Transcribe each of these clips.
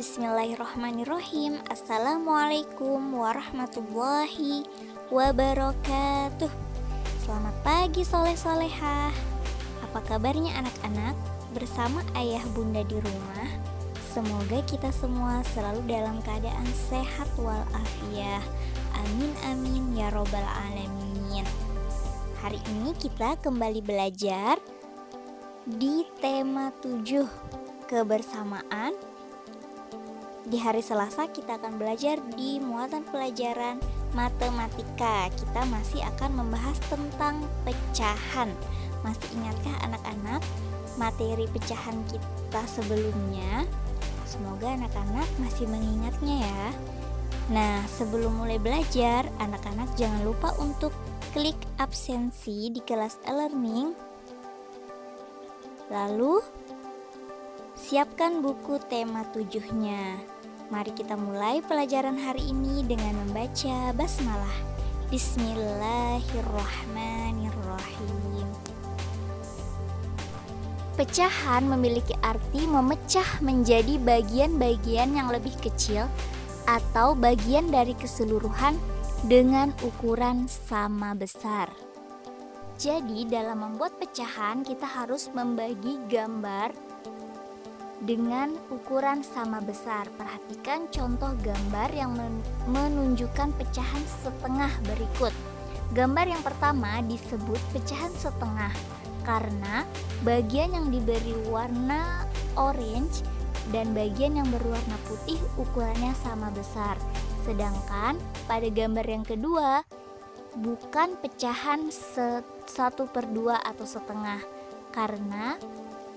Bismillahirrahmanirrahim. Assalamualaikum warahmatullahi wabarakatuh. Selamat pagi soleh-solehah. Apa kabarnya anak-anak? Bersama ayah bunda di rumah, semoga kita semua selalu dalam keadaan sehat walafiat. Amin amin ya robbal alamin. Hari ini kita kembali belajar di tema 7, kebersamaan. Di hari Selasa kita akan belajar di muatan pelajaran matematika. Kita masih akan membahas tentang pecahan. Masih ingatkah anak-anak materi pecahan kita sebelumnya? Semoga anak-anak masih mengingatnya ya. Nah, sebelum mulai belajar, anak-anak jangan lupa untuk klik absensi di kelas e-learning. Lalu siapkan buku tema 7-nya. Mari kita mulai pelajaran hari ini dengan membaca basmalah. Bismillahirrahmanirrahim. Pecahan memiliki arti memecah menjadi bagian-bagian yang lebih kecil atau bagian dari keseluruhan dengan ukuran sama besar. Jadi dalam membuat pecahan kita harus membagi gambar dengan ukuran sama besar. Perhatikan contoh gambar yang menunjukkan pecahan setengah berikut. Gambar yang pertama disebut pecahan setengah karena bagian yang diberi warna orange dan bagian yang berwarna putih ukurannya sama besar. Sedangkan pada gambar yang kedua bukan pecahan 1/2 atau setengah karena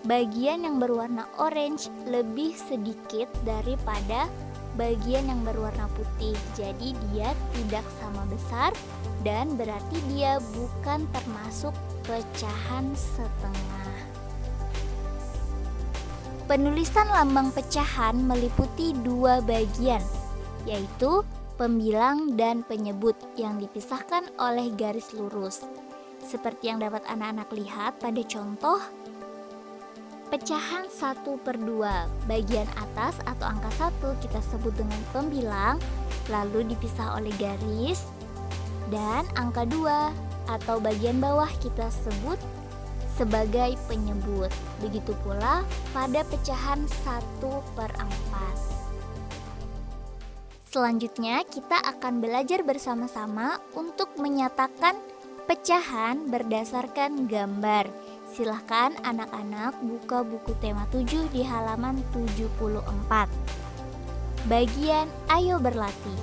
bagian yang berwarna orange lebih sedikit daripada bagian yang berwarna putih. Jadi dia tidak sama besar dan berarti dia bukan termasuk pecahan setengah. Penulisan lambang pecahan meliputi 2 bagian, yaitu pembilang dan penyebut yang dipisahkan oleh garis lurus. Seperti yang dapat anak-anak lihat pada contoh pecahan 1/2, bagian atas atau angka 1 kita sebut dengan pembilang, lalu dipisah oleh garis, dan angka 2 atau bagian bawah kita sebut sebagai penyebut. Begitu pula pada pecahan 1/4. Selanjutnya kita akan belajar bersama-sama untuk menyatakan pecahan berdasarkan gambar. Silahkan anak-anak buka buku tema 7 di halaman 74. Bagian ayo berlatih.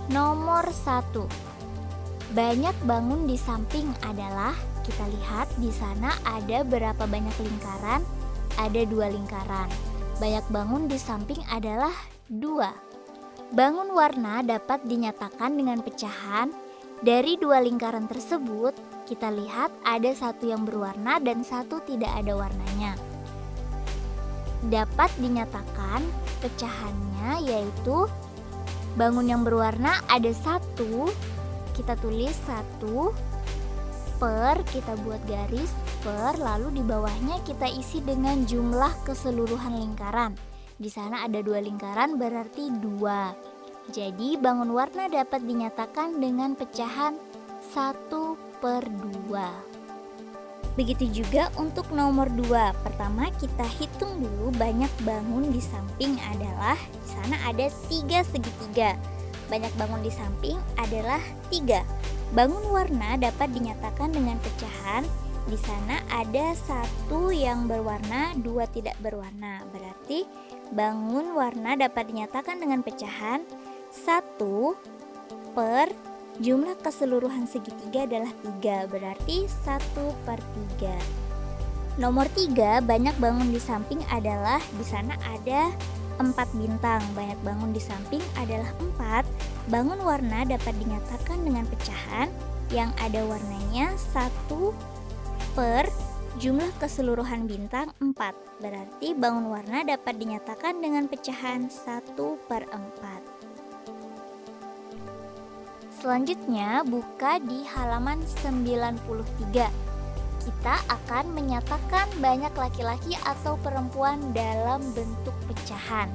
Nomor 1. Banyak bangun di samping adalah, kita lihat di sana ada berapa banyak lingkaran? Ada 2 lingkaran. Banyak bangun di samping adalah 2. Bangun warna dapat dinyatakan dengan pecahan. Dari 2 lingkaran tersebut, kita lihat ada 1 yang berwarna dan 1 tidak ada warnanya. Dapat dinyatakan pecahannya yaitu bangun yang berwarna ada 1, kita tulis 1 per, kita buat garis per, lalu di bawahnya kita isi dengan jumlah keseluruhan lingkaran. Di sana ada 2 lingkaran berarti 2. Jadi bangun warna dapat dinyatakan dengan pecahan 1/2. Begitu juga untuk nomor 2. Pertama kita hitung dulu banyak bangun di samping adalah, di sana ada 3 segitiga. Banyak bangun di samping adalah 3. Bangun warna dapat dinyatakan dengan pecahan. Di sana ada 1 yang berwarna, 2 tidak berwarna. Berarti bangun warna dapat dinyatakan dengan pecahan 1 per jumlah keseluruhan segitiga adalah 3, berarti 1/3. Nomor 3, banyak bangun di samping adalah, di sana ada 4 bintang. Banyak bangun di samping adalah 4. Bangun warna dapat dinyatakan dengan pecahan yang ada warnanya 1 per jumlah keseluruhan bintang 4. Berarti bangun warna dapat dinyatakan dengan pecahan 1/4. Selanjutnya buka di halaman 93. Kita akan menyatakan banyak laki-laki atau perempuan dalam bentuk pecahan.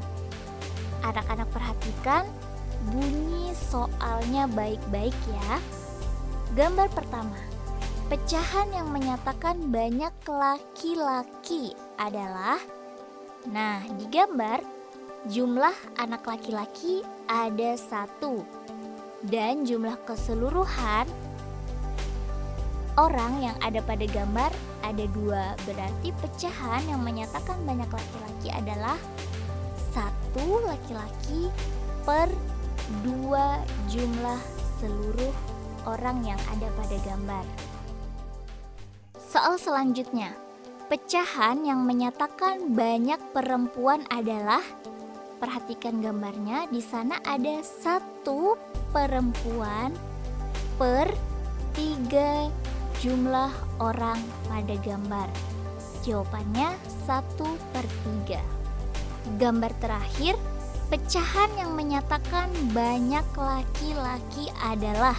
Anak-anak perhatikan bunyi soalnya baik-baik ya. Gambar pertama, pecahan yang menyatakan banyak laki-laki adalah, nah di gambar jumlah anak laki-laki ada 1 dan jumlah keseluruhan orang yang ada pada gambar ada 2. Berarti pecahan yang menyatakan banyak laki-laki adalah 1 laki-laki per 2 jumlah seluruh orang yang ada pada gambar. Soal selanjutnya, pecahan yang menyatakan banyak perempuan adalah, perhatikan gambarnya, di sana ada 1 perempuan per 3 jumlah orang pada gambar. Jawabannya 1/3. Gambar terakhir, pecahan yang menyatakan banyak laki-laki adalah,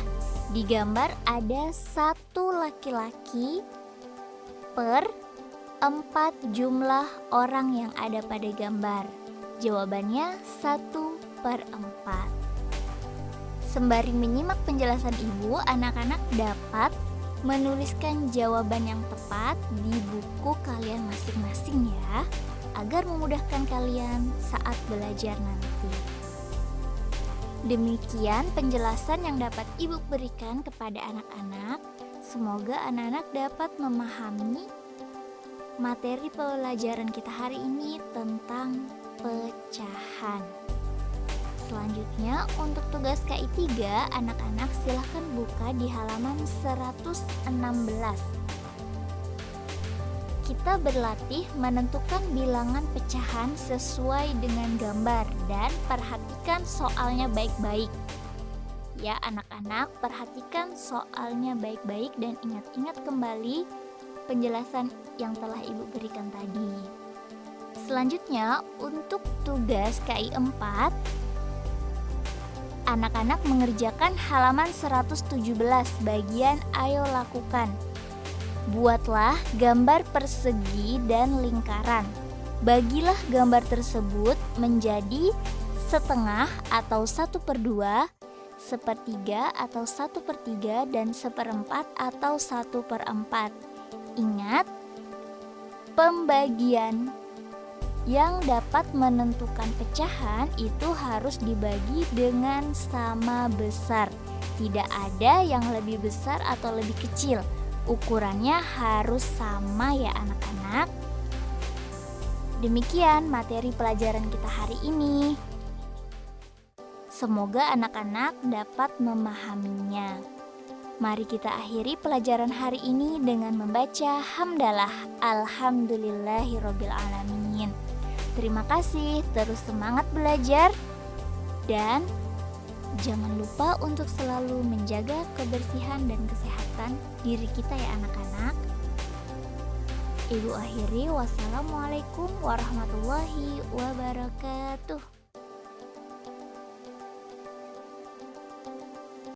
di gambar ada 1 laki-laki per 4 jumlah orang yang ada pada gambar. Jawabannya 1/4. Sembari menyimak penjelasan ibu, anak-anak dapat menuliskan jawaban yang tepat di buku kalian masing-masing ya, agar memudahkan kalian saat belajar nanti. Demikian penjelasan yang dapat ibu berikan kepada anak-anak. Semoga anak-anak dapat memahami materi pelajaran kita hari ini tentang pecahan. Selanjutnya untuk tugas KI 3, anak-anak silahkan buka di halaman 116. Kita berlatih menentukan bilangan pecahan sesuai dengan gambar dan perhatikan soalnya baik-baik. Ya anak-anak, perhatikan soalnya baik-baik dan ingat-ingat kembali penjelasan yang telah ibu berikan tadi. Selanjutnya untuk tugas KI 4, anak-anak mengerjakan halaman 117 bagian ayo lakukan. Buatlah gambar persegi dan lingkaran. Bagilah gambar tersebut menjadi setengah atau 1/2, sepertiga atau 1/3, dan 1/4 atau 1/4. Ingat, pembagian yang dapat menentukan pecahan itu harus dibagi dengan sama besar. Tidak ada yang lebih besar atau lebih kecil. Ukurannya harus sama ya anak-anak. Demikian materi pelajaran kita hari ini. Semoga anak-anak dapat memahaminya. Mari kita akhiri pelajaran hari ini dengan membaca hamdalah alhamdulillahirobbilalamin. Terima kasih, terus semangat belajar dan jangan lupa untuk selalu menjaga kebersihan dan kesehatan diri kita ya anak-anak. Ibu akhiri, wassalamualaikum warahmatullahi wabarakatuh.